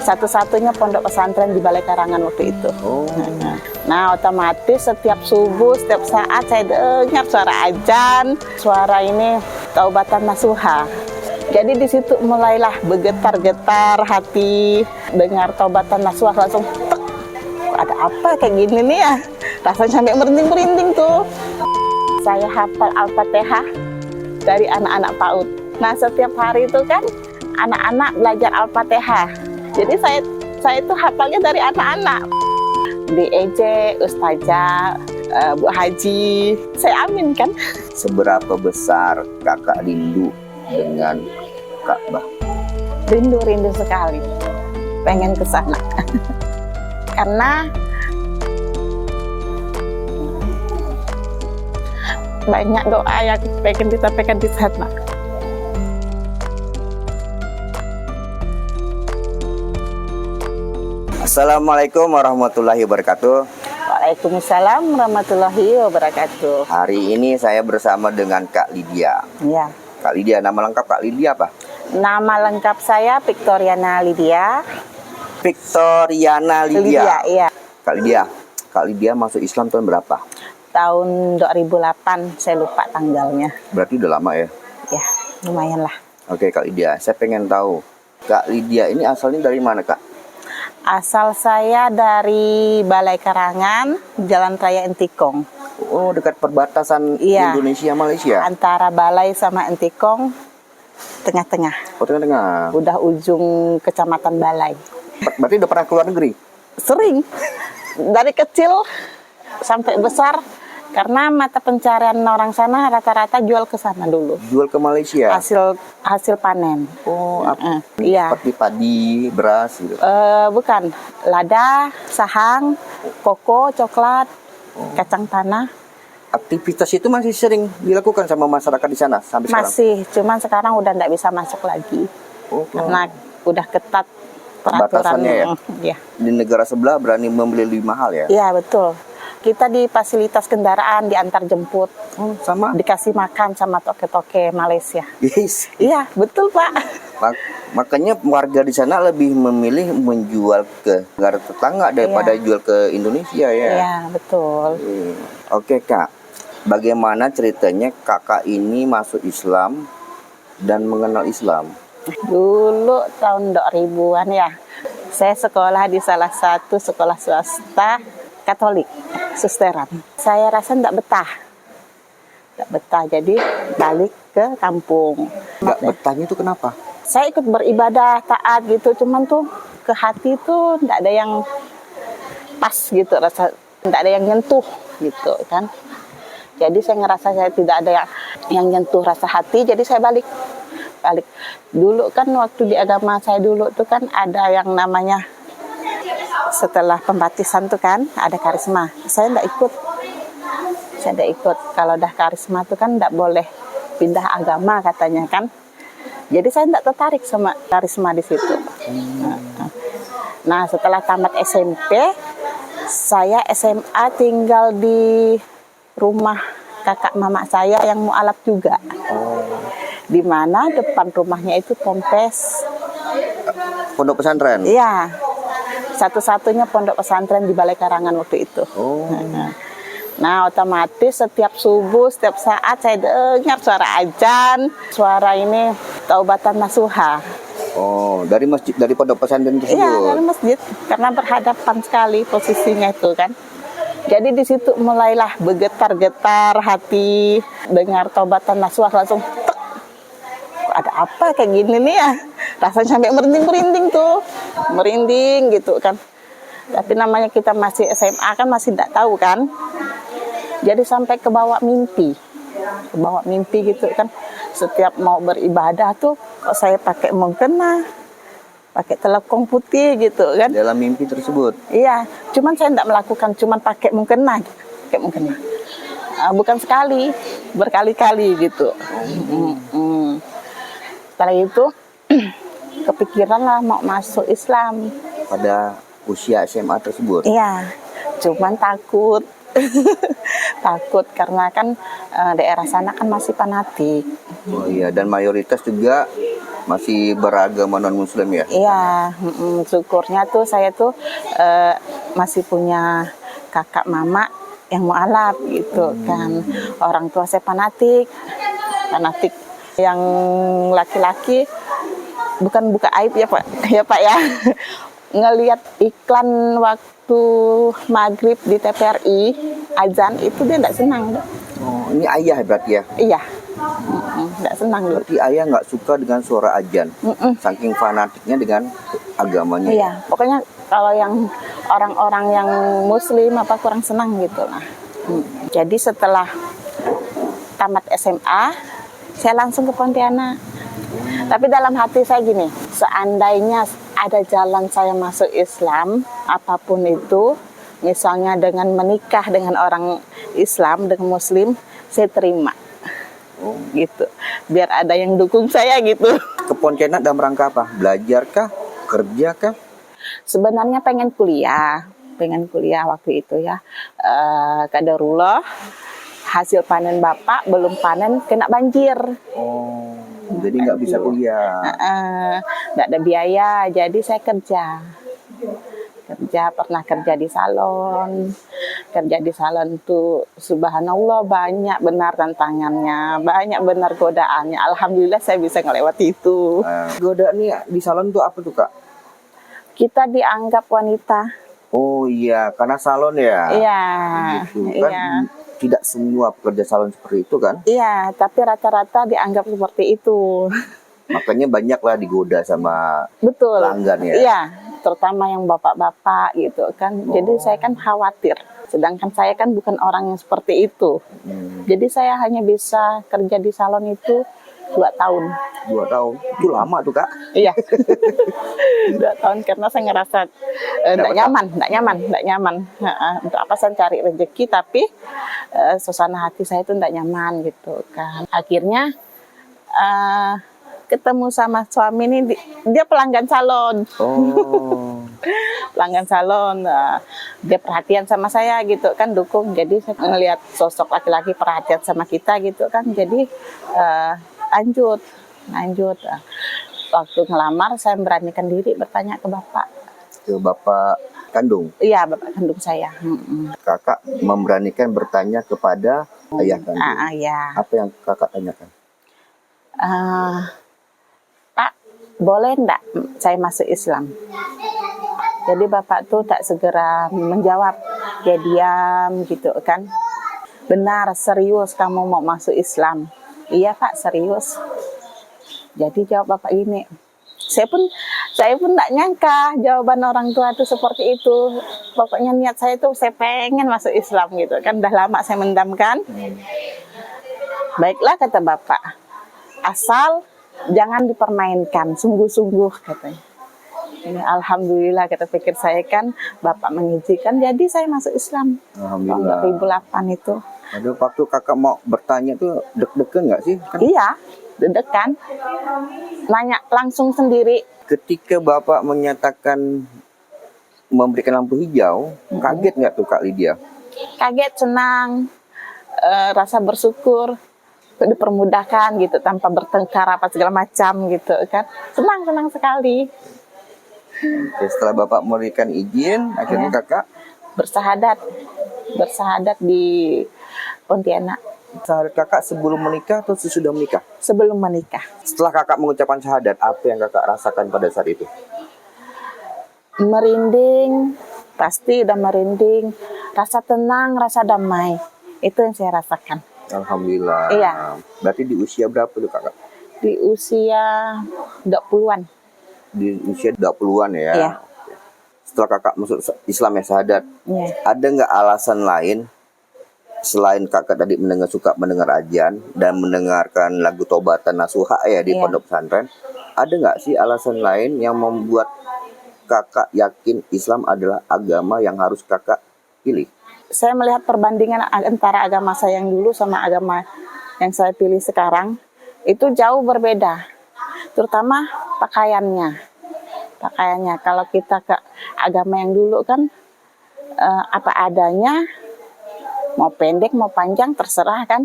Satu-satunya pondok pesantren di Balai Karangan waktu itu. Nah, otomatis setiap subuh, setiap saat saya dengar suara azan, suara ini taubatan nasuha. Jadi di situ mulailah bergetar-getar hati, dengar taubatan nasuha langsung tek, ada apa kayak gini nih ya? Rasanya sampai merinding-merinding tuh. Saya hafal Al-Fatihah dari anak-anak PAUD. Nah, setiap hari itu kan anak-anak belajar Al-Fatihah. Jadi saya itu hafalnya dari anak-anak. Di EJ, Ustazah, Bu Haji, saya amin kan. Seberapa besar kakak rindu dengan Ka'bah? Rindu sekali, pengen ke sana. Karena banyak doa yang pengen disampaikan di sana. Assalamualaikum warahmatullahi wabarakatuh. Waalaikumsalam warahmatullahi wabarakatuh. Hari ini saya bersama dengan Kak Lydia. Ya. Kak Lydia, nama lengkap Kak Lydia apa? Nama lengkap saya Victoriana Lydia. Victoriana Lydia. Lydia, iya. Kak Lydia masuk Islam tahun berapa? Tahun 2008, saya lupa tanggalnya. Berarti udah lama ya? Ya, lumayan lah. Oke Kak Lydia, saya pengen tahu Kak Lydia ini asalnya dari mana Kak? Asal saya dari Balai Karangan, Jalan Raya Entikong. Oh, dekat perbatasan Indonesia Malaysia. Antara Balai sama Entikong, tengah-tengah. Oh, tengah-tengah. Udah ujung kecamatan Balai. Berarti udah pernah keluar negeri? Sering. Dari kecil sampai besar, karena mata pencarian orang sana rata-rata jual ke sana dulu. Jual ke Malaysia? Hasil panen. Oh, iya. Seperti padi, beras gitu? Bukan. Lada, sahang, koko, coklat, kacang tanah. Aktivitas itu masih sering dilakukan sama masyarakat di sana sampai sekarang? Masih, cuman sekarang udah nggak bisa masuk lagi. Karena udah ketat peraturannya. Ya? Di negara sebelah berani membeli lebih mahal ya? Iya, betul. Kita di fasilitas kendaraan, diantar jemput. Sama? Dikasih makan sama toke-toke Malaysia. Yes. Iya, betul Pak. Makanya warga di sana lebih memilih menjual ke negara tetangga daripada jual ke Indonesia ya? Iya, betul. Oke Kak, bagaimana ceritanya kakak ini masuk Islam dan mengenal Islam? Dulu tahun 2000-an ya, saya sekolah di salah satu sekolah swasta Katolik, susteran. Saya rasa tidak betah, jadi balik ke kampung. Nggak betahnya itu kenapa? Saya ikut beribadah, taat gitu, cuman tuh ke hati tuh tidak ada yang pas gitu, rasa tidak ada yang nyentuh gitu kan. Jadi saya ngerasa saya tidak ada yang nyentuh rasa hati, jadi saya balik. Dulu kan waktu di agama saya dulu tuh kan ada yang namanya setelah pembaptisan tuh kan ada karisma. Saya enggak ikut. Kalau udah karisma tuh kan enggak boleh pindah agama katanya kan. Jadi saya enggak tertarik sama karisma di situ. Nah, setelah tamat SMP, saya SMA tinggal di rumah kakak mama saya yang mualaf juga. Di mana depan rumahnya itu Pompes. Pondok pesantren? Iya. Satu-satunya pondok pesantren di Balai Karangan waktu itu. Nah, otomatis setiap subuh, setiap saat saya dengar suara azan, suara ini taubatan nasuha. Oh, dari masjid, dari pondok pesantren tersebut? Iya, dari masjid, karena berhadapan sekali posisinya itu kan. Jadi di situ mulailah bergetar-getar hati, dengar taubatan nasuha langsung tek, ada apa kayak gini nih ya? Rasanya sampai merinding-merinding tuh, merinding gitu kan. Tapi namanya kita masih SMA kan masih tidak tahu kan. Jadi sampai ke bawah mimpi gitu kan. Setiap mau beribadah tuh kok saya pakai mukena, pakai telekong putih gitu kan. Dalam mimpi tersebut? Iya, cuman saya tidak melakukan, cuman pakai mukena. Bukan sekali, berkali-kali gitu. Setelah itu kepikiran lah mau masuk Islam. Pada usia SMA tersebut? Iya, cuman takut. Takut karena kan daerah sana kan masih fanatik. Oh iya, dan mayoritas juga masih beragama non muslim ya? Iya, syukurnya tuh saya tuh masih punya kakak mama yang mualaf gitu kan. Orang tua saya fanatik yang laki-laki bukan buka aib ya Pak, ya Pak ya. Ngelihat iklan waktu maghrib di TVRI azan itu dia tidak senang. Oh, ini ayah berarti ya? Iya, tidak senang dulu. Berarti ayah nggak suka dengan suara azan, saking fanatiknya dengan agamanya. Iya, pokoknya kalau yang orang-orang yang muslim apa kurang senang gitu lah. Jadi setelah tamat SMA, saya langsung ke Pontianak. Tapi dalam hati saya gini, seandainya ada jalan saya masuk Islam, apapun itu, misalnya dengan menikah dengan orang Islam, dengan Muslim, saya terima. Gitu. Biar ada yang dukung saya gitu. Ke Pontianak dalam rangka apa? Belajar kah? Kerja kah? Sebenarnya pengen kuliah waktu itu ya. Qadarullah, hasil panen bapak belum panen kena banjir. Oh, jadi nggak bisa kuliah. Nggak ada biaya, jadi saya pernah kerja di salon tuh subhanallah banyak benar tantangannya, banyak benar godaannya. Alhamdulillah saya bisa ngelewati itu. Godaan nih di salon tuh apa tuh Kak? Kita dianggap wanita. Oh iya, karena salon ya. Iya. Gitu. Kan Iya. tidak semua pekerja salon seperti itu kan? Iya, tapi rata-rata dianggap seperti itu. Makanya banyak lah digoda sama Betul. pelanggan ya. Iya, terutama yang bapak-bapak gitu kan. Jadi saya kan khawatir. Sedangkan saya kan bukan orang yang seperti itu. Jadi saya hanya bisa kerja di salon itu 2 tahun. 2 tahun, itu lama tuh Kak. Iya. 2 tahun karena saya ngerasa tidak nyaman. Untuk apa saya cari rezeki tapi suasana hati saya itu tidak nyaman gitu kan. Akhirnya ketemu sama suami ini, dia pelanggan salon. Oh. Pelanggan salon, dia perhatian sama saya gitu kan, dukung. Jadi saya ngelihat sosok laki-laki perhatian sama kita gitu kan. Jadi lanjut. Waktu ngelamar saya beranikan diri bertanya ke bapak. Ke bapak kandung? Iya, bapak kandung saya. Kakak memberanikan bertanya kepada ayah kandung? Iya. Apa yang kakak tanyakan? Pak, boleh enggak saya masuk Islam? Jadi bapak tuh tak segera menjawab, dia diam gitu kan. Benar, serius kamu mau masuk Islam? Iya Pak, serius. Jadi jawab bapak ini. Saya pun enggak nyangka jawaban orang tua itu seperti itu. Pokoknya niat saya tuh saya pengen masuk Islam gitu kan. Udah lama saya mendamkan. Baiklah kata bapak. Asal jangan dipermainkan, sungguh-sungguh katanya. Ini alhamdulillah kata pikir saya kan bapak mengizinkan, jadi saya masuk Islam. Alhamdulillah. Tahun 2008 itu. Ada waktu kakak mau bertanya tuh deg-degan nggak sih? Kan Iya, deg-degan. Nanya langsung sendiri. ketika bapak menyatakan memberikan lampu hijau, kaget nggak tuh Kak Lydia? Kaget, senang, rasa bersyukur, dipermudahkan gitu tanpa bertengkar apa segala macam gitu kan. Senang sekali. Oke, setelah bapak memberikan izin, akhirnya kakak bersahadat di Pontianak. syahadat kakak sebelum menikah atau sesudah menikah? Sebelum menikah. Setelah kakak mengucapkan syahadat, apa yang kakak rasakan pada saat itu? Merinding, pasti udah merinding. Rasa tenang, rasa damai. Itu yang saya rasakan. Alhamdulillah. Iya. Berarti di usia berapa tuh kakak? Di usia 20-an. Di usia 20-an ya? Iya. Setelah kakak masuk Islam ya, syahadat, Iya. ada nggak alasan lain selain kakak tadi suka mendengar ajan dan mendengarkan lagu Tobatan Nasuha ya di Iya. pondok pesantren, ada nggak sih alasan lain yang membuat kakak yakin Islam adalah agama yang harus kakak pilih? Saya melihat perbandingan antara agama saya yang dulu sama agama yang saya pilih sekarang itu jauh berbeda, terutama pakaiannya. Kalau kita ke agama yang dulu kan apa adanya, mau pendek mau panjang terserah kan.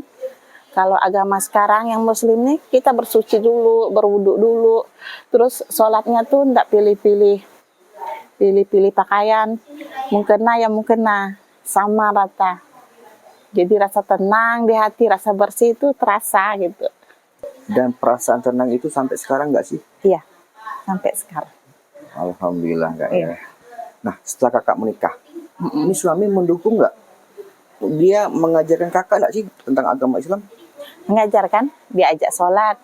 Kalau agama sekarang yang muslim nih, kita bersuci dulu, berwuduk dulu. Terus sholatnya tuh enggak pilih-pilih pakaian. Mungkena ya mungkena, sama rata. Jadi rasa tenang di hati, rasa bersih itu terasa gitu. Dan perasaan tenang itu sampai sekarang nggak sih? Iya, sampai sekarang. Alhamdulillah Kak Iya. ya. Nah, setelah kakak menikah, ini suami mendukung nggak? Dia mengajarkan kakak nggak sih tentang agama Islam? Mengajarkan, diajak sholat.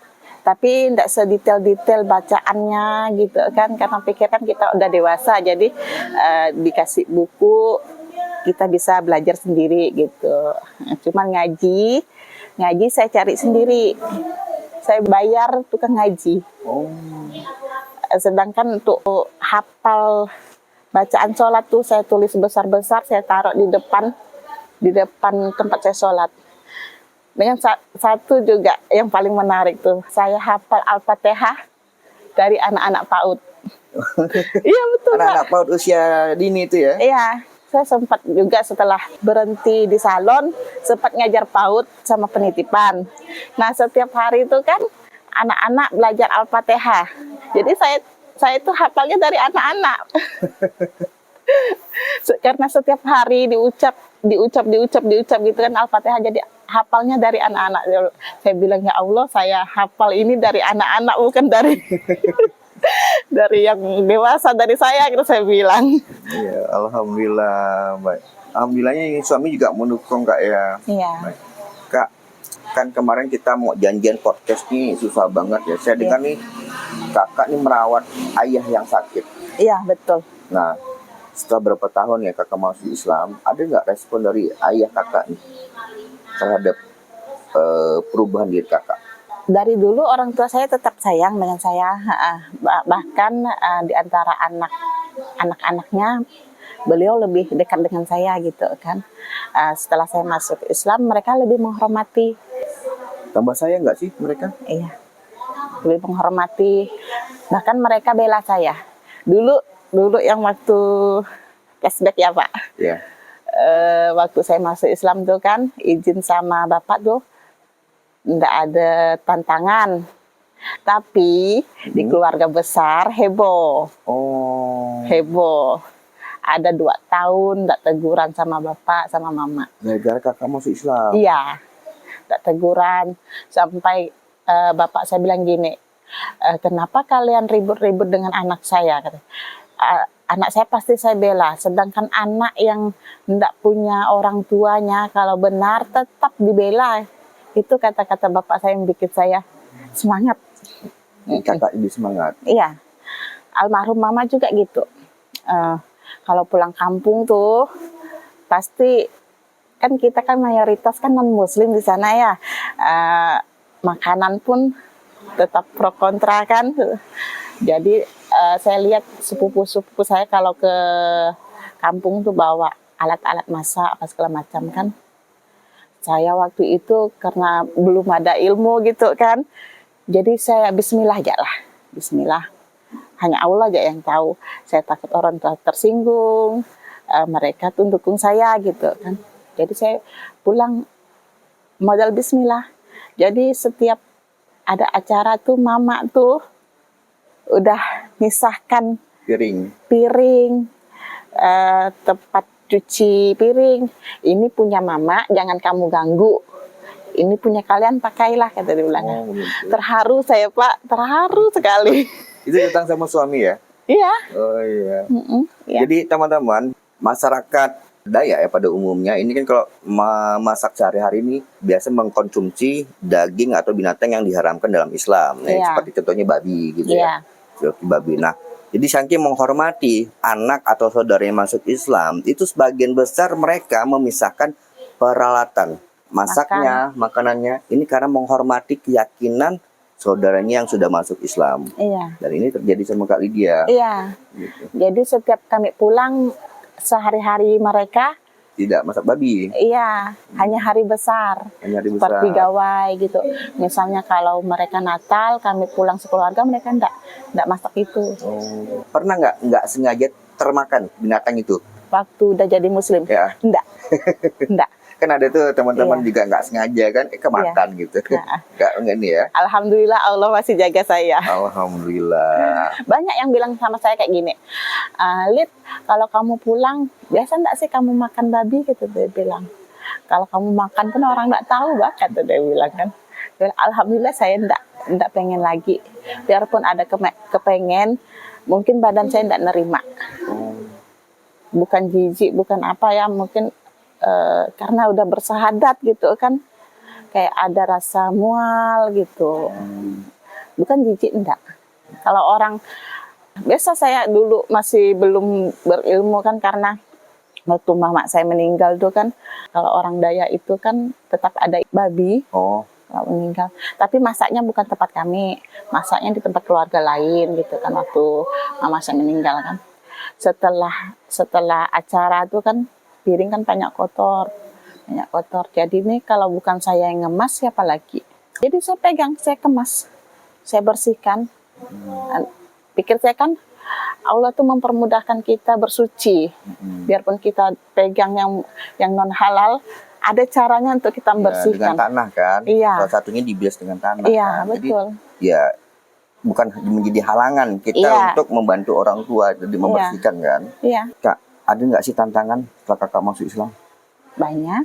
Tapi tidak sedetail-detail bacaannya gitu kan. Karena pikirkan kita udah dewasa, jadi dikasih buku, kita bisa belajar sendiri gitu. Cuman ngaji saya cari sendiri. Saya bayar tukang ngaji. Oh, Sedangkan untuk hafal bacaan sholat tuh saya tulis besar-besar, saya taruh di depan tempat saya sholat. Dengan satu juga yang paling menarik tuh, saya hafal Al-Fatihah dari anak-anak PAUD. Iya betul Pak. anak-anak PAUD usia dini itu ya? Iya, saya sempat juga setelah berhenti di salon, sempat ngajar PAUD sama penitipan. Nah, setiap hari itu kan anak-anak belajar Al-Fatihah. Jadi saya itu hafalnya dari anak-anak. Karena setiap hari diucap gitu kan Al-Fatihah, jadi hafalnya dari anak-anak. Saya bilang, ya Allah, saya hafal ini dari anak-anak, bukan dari dari yang dewasa, dari saya, gitu saya bilang. Iya, alhamdulillah, baik. Alhamdulillahnya ini suami juga mendukung Kak ya. Iya. Baik. Kak, kan kemarin kita mau janjian podcast nih susah banget ya. Saya dengar nih kakak nih merawat ayah yang sakit. Iya, betul. Nah, setelah berapa tahun ya kakak masuk Islam, ada nggak respon dari ayah kakak nih terhadap perubahan diri kakak? Dari dulu orang tua saya tetap sayang dengan saya, bahkan di antara anak-anaknya beliau lebih dekat dengan saya gitu kan. Setelah saya masuk Islam, mereka lebih menghormati. Tambah sayang nggak sih mereka? Iya, lebih menghormati. Bahkan mereka bela saya. Dulu yang waktu flashback ya Pak. Ya. Waktu saya masuk Islam tuh kan izin sama bapak tuh nggak ada tantangan, tapi di keluarga besar heboh. Oh. Heboh. Ada 2 tahun nggak teguran sama bapak sama mama. Gara-gara kakak masuk Islam. Iya, nggak teguran sampai bapak saya bilang gini, kenapa kalian ribut-ribut dengan anak saya? Kata. Anak saya pasti saya bela, sedangkan anak yang tidak punya orang tuanya kalau benar tetap dibela. Itu kata-kata bapak saya yang bikin saya semangat. Kakak lebih semangat. Iya, almarhum mama juga gitu. Kalau pulang kampung tuh pasti kan kita kan mayoritas kan non muslim di sana ya. Makanan pun tetap pro kontra kan. Jadi saya lihat sepupu-sepupu saya kalau ke kampung tuh bawa alat-alat masak apa segala macam kan. Saya waktu itu karena belum ada ilmu gitu kan, jadi saya bismillah aja lah, bismillah. Hanya Allah aja yang tahu. Saya takut orang tua tersinggung, mereka tuh dukung saya gitu kan. Jadi saya pulang modal bismillah. Jadi setiap ada acara tuh mama tuh udah misahkan piring, tempat cuci piring. Ini punya mama, jangan kamu ganggu. Ini punya kalian, pakailah, kata dia bilang. Oh, gitu. Terharu saya Pak, terharu sekali. Itu datang sama suami ya? Iya. Oh iya. Iya. Jadi teman-teman, masyarakat Dayak ya pada umumnya ini kan kalau masak sehari-hari ini biasa mengkonsumsi daging atau binatang yang diharamkan dalam Islam. Nah, Iya. seperti contohnya babi gitu Iya. ya. Babi. Nah, jadi saking menghormati anak atau saudara yang masuk Islam, itu sebagian besar mereka memisahkan peralatan masaknya, makanannya. Ini karena menghormati keyakinan saudaranya yang sudah masuk Islam. Iya. Dan ini terjadi sama Kak Lydia. Iya. Gitu. Jadi setiap kami pulang sehari-hari mereka, Tidak masak babi, iya, hanya hari besar. hanya hari Seperti besar. gawai gitu. Misalnya kalau mereka Natal, kami pulang sekeluarga, mereka enggak masak itu. Oh. Pernah nggak sengaja termakan binatang itu? Waktu udah jadi muslim, Ya. enggak. Kan Kan ada tuh teman-teman Iya. juga nggak sengaja kan, kemakan gitu. Nah, Nggak ini ya. alhamdulillah Allah masih jaga saya. Alhamdulillah. Banyak yang bilang sama saya kayak gini, Lid, kalau kamu pulang, biasa enggak sih kamu makan babi? Gitu dia bilang. Kalau kamu makan pun orang nggak tahu, Mbak, kata dia bilang kan. Dan alhamdulillah saya enggak pengen lagi. Biarpun ada kepengen, mungkin badan saya enggak nerima. Bukan jijik, bukan apa ya, mungkin karena udah bersahadat gitu kan, kayak ada rasa mual gitu. Bukan jijik, enggak. Kalau orang biasa, saya dulu masih belum berilmu kan, karena waktu mama saya meninggal tuh kan, kalau orang Dayak itu kan tetap ada babi Oh, kalau meninggal. Tapi masaknya bukan tempat kami, masaknya di tempat keluarga lain gitu kan, waktu mama saya meninggal kan. Setelah acara tuh kan, piring kan banyak kotor. Jadi ini kalau bukan saya yang ngemas, siapa lagi? Jadi saya pegang, saya kemas, saya bersihkan. Pikir saya kan, Allah tuh mempermudahkan kita bersuci. Biarpun kita pegang yang non halal, ada caranya untuk kita ya, dengan membersihkan. tanah kan. Iya. Salah satunya dibilas dengan tanah. Iya, kan. betul. Jadi, ya bukan menjadi halangan kita Iya. untuk membantu orang tua jadi membersihkan kan. Iya, Kak, ada nggak sih tantangan setelah kakak masuk Islam? banyak.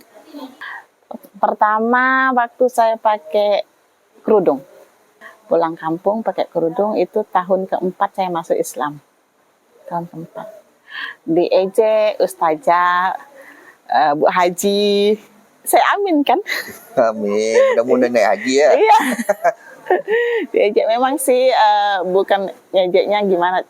Pertama, waktu saya pakai kerudung. Pulang kampung pakai kerudung, itu tahun keempat saya masuk Islam. Tahun keempat. Diejek, ustazah, Bu Haji. Saya amin kan? Amin. Mudah-mudahan naik haji ya. Iya. Diejek memang sih, bukan ngejeknya gimana,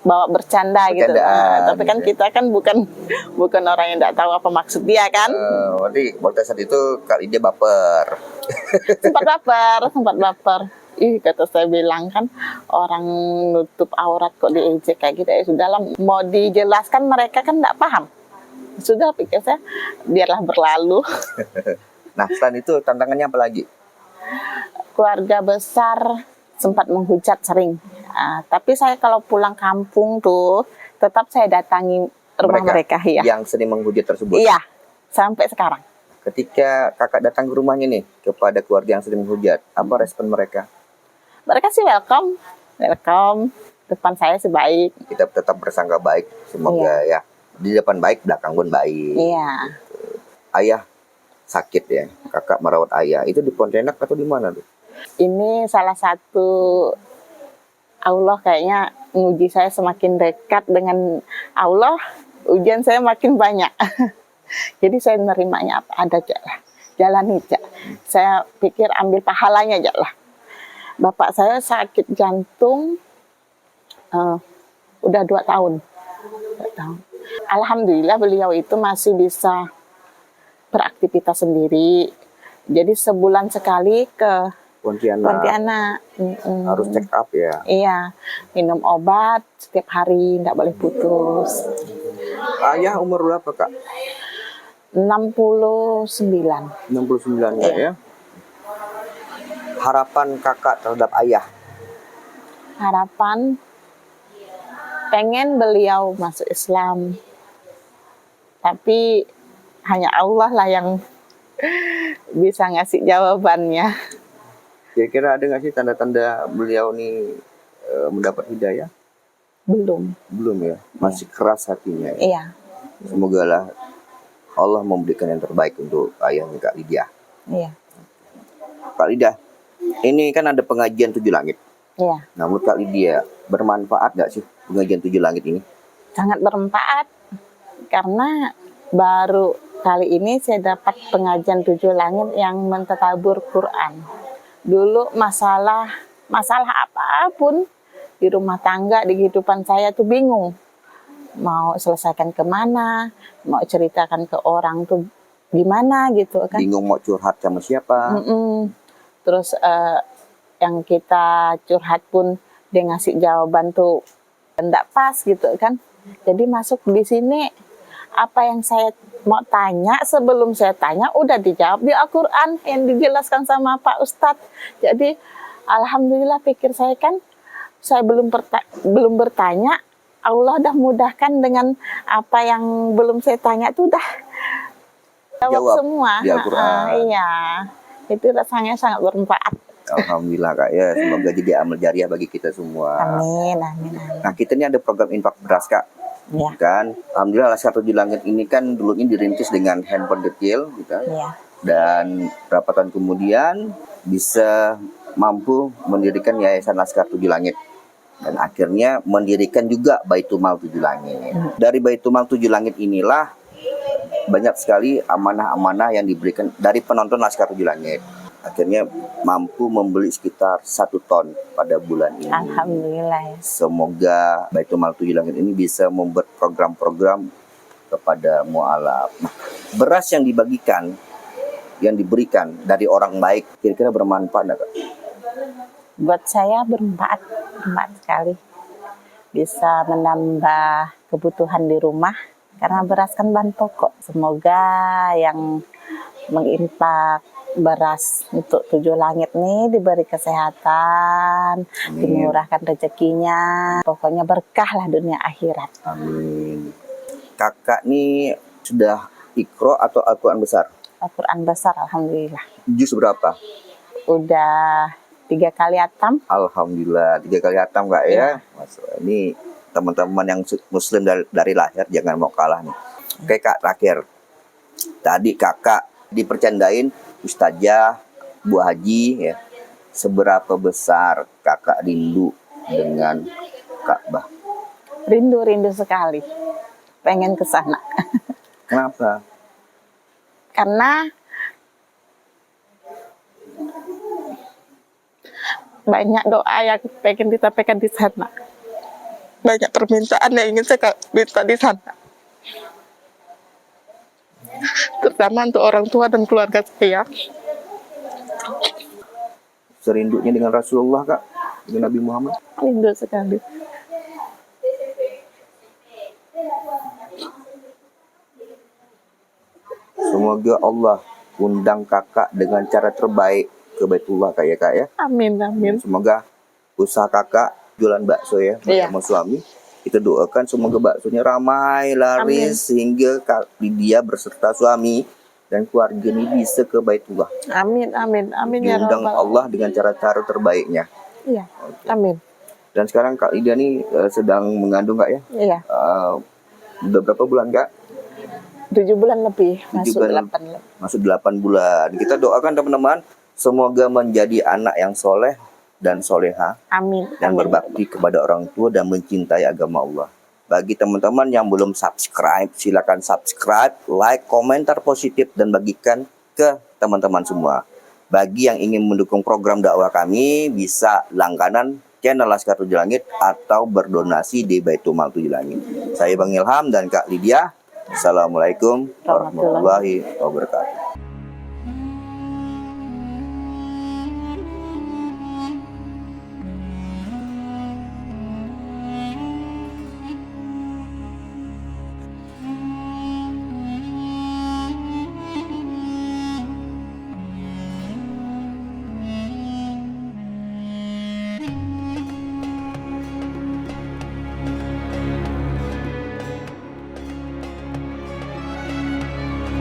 bawa bercanda gitu. Bercandaan, Tapi kan gitu ya. kita kan bukan orang yang tidak tahu apa maksud dia kan. Berarti pada saat itu Kak Lydia baper. Sempat baper. Ih, kata saya bilang kan, orang nutup aurat kok diejek kayak gitu. Ya sudahlah, mau dijelaskan mereka kan nggak paham. Sudah, pikir saya, biarlah berlalu. Nah, selain itu tantangannya apa lagi? Keluarga besar sempat menghujat sering. Tapi saya kalau pulang kampung tuh, tetap saya datangi rumah mereka. Ya. Yang sering menghujat tersebut. Iya, sampai sekarang. Ketika kakak datang ke rumahnya nih, kepada keluarga yang sering menghujat, apa respon mereka? Mereka sih welcome. Depan saya sih baik. Kita tetap bersangka baik, semoga ya. Di depan baik, belakang pun baik. Iya. Ayah sakit ya, kakak merawat ayah. Itu di Pontianak atau di mana tuh? Ini salah satu, Allah kayaknya menguji saya semakin dekat dengan Allah, ujian saya makin banyak. Jadi saya nerimanya apa ada aja lah, jalani aja. Saya pikir ambil pahalanya aja lah. Bapak saya sakit jantung udah 2 tahun. 2 tahun. Alhamdulillah beliau itu masih bisa beraktivitas sendiri. Jadi sebulan sekali ke Pontianak. Harus check up ya. Iya, minum obat setiap hari, tidak boleh putus. Ayah umur berapa kak? 69. 69 ya. Harapan kakak terhadap ayah? Harapan pengen beliau masuk Islam. Tapi hanya Allah lah yang bisa ngasih jawabannya. Kira-kira ada nggak sih tanda-tanda beliau nih mendapat hidayah? Belum. Belum ya, masih keras hatinya. Ya? Iya. Semoga lah Allah memberikan yang terbaik untuk ayahnya Kak Lydia. Iya. Kak Lydia, ini kan ada pengajian 7 langit. Iya. Nah, menurut Kak Lydia, bermanfaat nggak sih pengajian 7 langit ini? Sangat bermanfaat. Karena baru kali ini saya dapat pengajian 7 langit yang mentadabur Quran. Dulu masalah apapun di rumah tangga, di kehidupan saya tuh bingung. Mau selesaikan kemana, mau ceritakan ke orang tuh gimana gitu kan. Bingung mau curhat sama siapa. Terus yang kita curhat pun dia ngasih jawaban tuh enggak pas gitu kan. Jadi masuk di sini, apa yang saya mau tanya, sebelum saya tanya udah dijawab di Al-Quran yang dijelaskan sama Pak Ustadz. Jadi alhamdulillah, pikir saya kan, saya belum bertanya, Allah udah mudahkan dengan apa yang belum saya tanya tuh udah Jawab semua. di Al-Quran. Iya, itu rasanya sangat bermanfaat. Alhamdulillah Kak ya, semoga jadi amal jariah bagi kita semua. Amin, amin, amin. Nah kita ini ada program infak beras Kak. Ya, Kan, alhamdulillah Laskar Tujuh Langit ini kan dulunya dirintis dengan handphone kecil, gitu. iya. Dan berapa tahun kemudian bisa mampu mendirikan Yayasan Laskar Tujuh Langit. Dan akhirnya mendirikan juga Baitumal Tujuh Langit. Dari Baitumal Tujuh Langit inilah banyak sekali amanah-amanah yang diberikan dari penonton Laskar Tujuh Langit. Akhirnya mampu membeli sekitar 1 ton pada bulan ini. Alhamdulillah ya. Semoga Baitumal Tujuh Langit ini bisa membuat program-program kepada mu'alaf. Nah, beras yang dibagikan, yang diberikan dari orang baik, kira-kira bermanfaat nggak Kak? Buat saya bermanfaat sekali. Bisa menambah kebutuhan di rumah karena beras kan bahan pokok. Semoga yang menginfak beras untuk Tujuh Langit nih diberi kesehatan, dimurahkan rezekinya, pokoknya berkah lah dunia akhirat. Amin. Kakak nih sudah Iqra atau Al-Quran besar? Al-Quran besar, alhamdulillah. Juz berapa? Udah 3 kali atam. Alhamdulillah 3 kali hatam Kak ya. Ini teman-teman yang muslim dari lahir jangan mau kalah nih. Oke Kak, terakhir. Tadi kakak dipercandain Ustazah Bu Haji ya. Seberapa besar kakak rindu dengan Ka'bah? Rindu sekali. Pengen ke sana. Kenapa? Karena banyak doa yang pengen disampaikan di sana. Banyak permintaan yang ingin saya minta di sana. Terutama untuk orang tua dan keluarga saya. Serindunya dengan Rasulullah Kak, dengan Nabi Muhammad. Rindu sekali. Semoga Allah undang kakak dengan cara terbaik ke Baitullah Kak ya. Amin, amin. Semoga usaha kakak jualan bakso ya bersama suami. Kita doakan semoga baksonya ramai, laris, sehingga Kak Lydia berserta suami dan keluarga ini bisa ke Baitullah. Amin, amin, amin ya Diundang Rabbal. Allah dengan cara-cara terbaiknya. Iya, Oke. amin. Dan sekarang Kak Lydia nih sedang mengandung Kak ya? Iya, Udah berapa bulan Kak? 7 bulan lebih, masuk 7 bulan. 8 lebih. Masuk 8 bulan. Kita doakan teman-teman semoga menjadi anak yang soleh dan soleha Amin. dan amin. berbakti kepada orang tua dan mencintai agama Allah. Bagi teman-teman yang belum subscribe, silakan subscribe, like, komentar positif dan bagikan ke teman-teman semua. Bagi yang ingin mendukung program dakwah kami, bisa langganan channel Laskar Tujuh Langit atau berdonasi di Baitumal Tujuh Langit. Saya Bang Ilham dan Kak Lydia. Assalamualaikum warahmatullahi wabarakatuh.